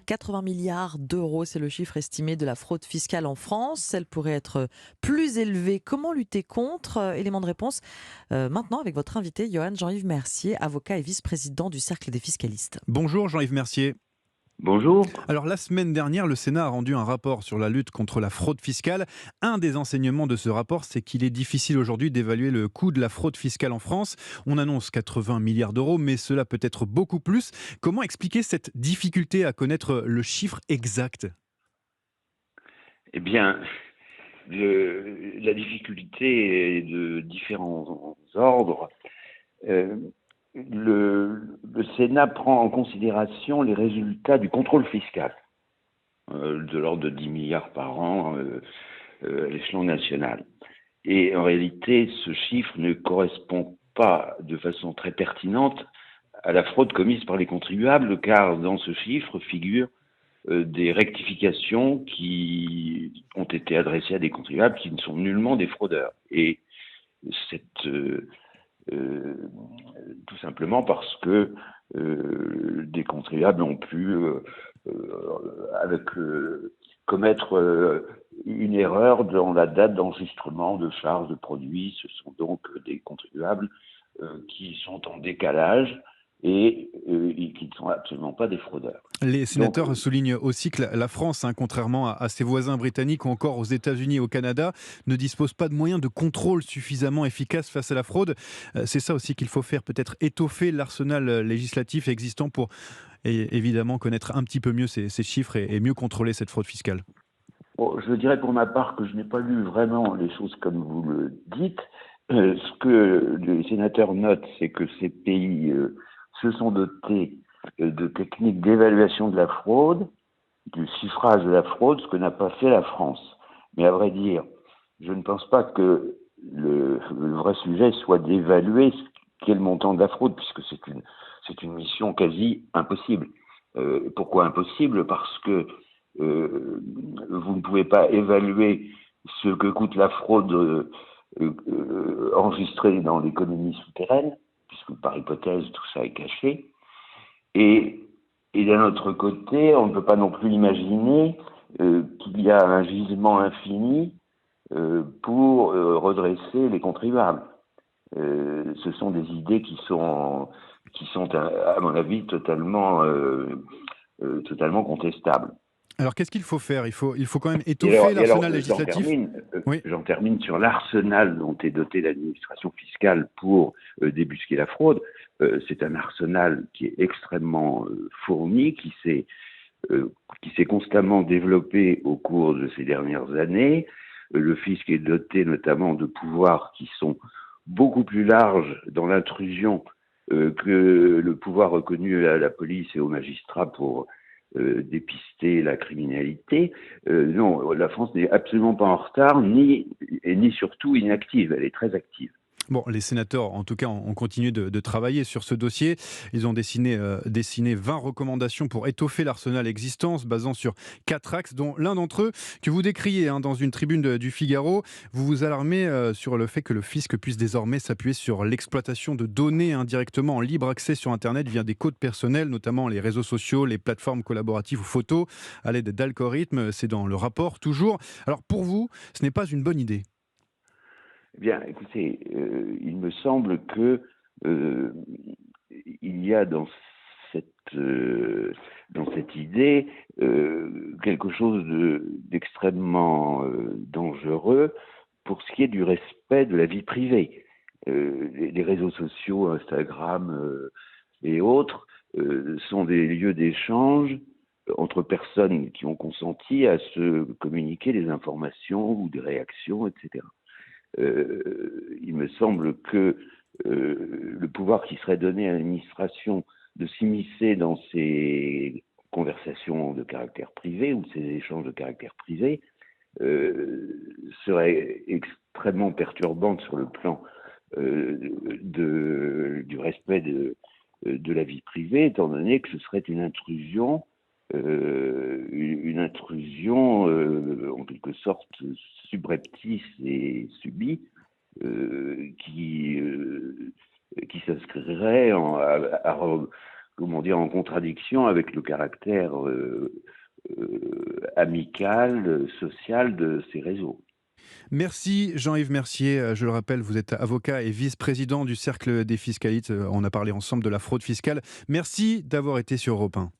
80 milliards d'euros, c'est le chiffre estimé de la fraude fiscale en France. Elle pourrait être plus élevée. Comment lutter contre? Élément de réponse maintenant avec votre invité, Johan Jean-Yves Mercier, avocat et vice-président du Cercle des fiscalistes. Bonjour Jean-Yves Mercier. Bonjour. Alors la semaine dernière, le Sénat a rendu un rapport sur la lutte contre la fraude fiscale. Un des enseignements de ce rapport, c'est qu'il est difficile aujourd'hui d'évaluer le coût de la fraude fiscale en France. On annonce 80 milliards d'euros, mais cela peut être beaucoup plus. Comment expliquer cette difficulté à connaître le chiffre exact ? Eh bien, la difficulté est de différents ordres. Euh, le Sénat prend en considération les résultats du contrôle fiscal, de l'ordre de 10 milliards par an à l'échelon national. Et en réalité, ce chiffre ne correspond pas de façon très pertinente à la fraude commise par les contribuables, car dans ce chiffre figurent des rectifications qui ont été adressées à des contribuables qui ne sont nullement des fraudeurs. Et c'est tout simplement parce que des contribuables ont pu, commettre une erreur dans la date d'enregistrement de charges de produits. Ce sont donc des contribuables qui sont en décalage et qui ne sont absolument pas des fraudeurs. Les Donc, sénateurs soulignent aussi que la France, contrairement à ses voisins britanniques ou encore aux États-Unis et au Canada, ne dispose pas de moyens de contrôle suffisamment efficaces face à la fraude. C'est ça aussi qu'il faut faire, peut-être étoffer l'arsenal législatif existant pour évidemment connaître un petit peu mieux ces chiffres et mieux contrôler cette fraude fiscale. bon, je dirais pour ma part que je n'ai pas lu vraiment les choses comme vous le dites. Ce que les sénateurs notent, c'est que ces pays se sont dotés de techniques d'évaluation de la fraude, du chiffrage de la fraude, ce que n'a pas fait la France. Mais à vrai dire, je ne pense pas que le vrai sujet soit d'évaluer ce qu'est le montant de la fraude, puisque c'est une mission quasi impossible. Pourquoi impossible? Parce que vous ne pouvez pas évaluer ce que coûte la fraude enregistrée dans l'économie souterraine, puisque par hypothèse tout ça est caché. Et, et d'un autre côté, on ne peut pas non plus imaginer qu'il y a un gisement infini pour redresser les contribuables. Ce sont des idées qui sont à mon avis, totalement contestables. Alors qu'est-ce qu'il faut faire ? Il faut quand même Et alors, étoffer l'arsenal législatif. Oui. J'en termine sur l'arsenal dont est dotée l'administration fiscale pour débusquer la fraude. C'est un arsenal qui est extrêmement fourni, qui s'est constamment développé au cours de ces dernières années. Le fisc est doté notamment de pouvoirs qui sont beaucoup plus larges dans l'intrusion que le pouvoir reconnu à la police et aux magistrats pour dépister la criminalité. Non, la France n'est absolument pas en retard, ni surtout inactive. Elle est très active. Bon, les sénateurs, en tout cas, ont continué de travailler sur ce dossier. Ils ont dessiné 20 recommandations pour étoffer l'arsenal existant, se basant sur 4 axes, dont l'un d'entre eux que vous décriez dans une tribune du Figaro. Vous vous alarmez sur le fait que le fisc puisse désormais s'appuyer sur l'exploitation de données indirectement en libre accès sur Internet via des codes personnels, notamment les réseaux sociaux, les plateformes collaboratives ou photos, à l'aide d'algorithmes. C'est dans le rapport, toujours. Alors, pour vous, ce n'est pas une bonne idée. Eh bien, écoutez, il me semble que il y a dans cette idée quelque chose d'extrêmement dangereux pour ce qui est du respect de la vie privée. Les réseaux sociaux, Instagram et autres, sont des lieux d'échange entre personnes qui ont consenti à se communiquer des informations ou des réactions, etc. Il me semble que le pouvoir qui serait donné à l'administration de s'immiscer dans ces conversations de caractère privé ou ces échanges de caractère privé serait extrêmement perturbante sur le plan du respect de la vie privée, étant donné que ce serait une intrusion en quelque sorte subreptice et subie qui s'inscrirait comment dire, en contradiction avec le caractère amical, social de ces réseaux. Merci Jean-Yves Mercier. Je le rappelle, vous êtes avocat et vice-président du Cercle des fiscalistes. On a parlé ensemble de la fraude fiscale. Merci d'avoir été sur Europe 1.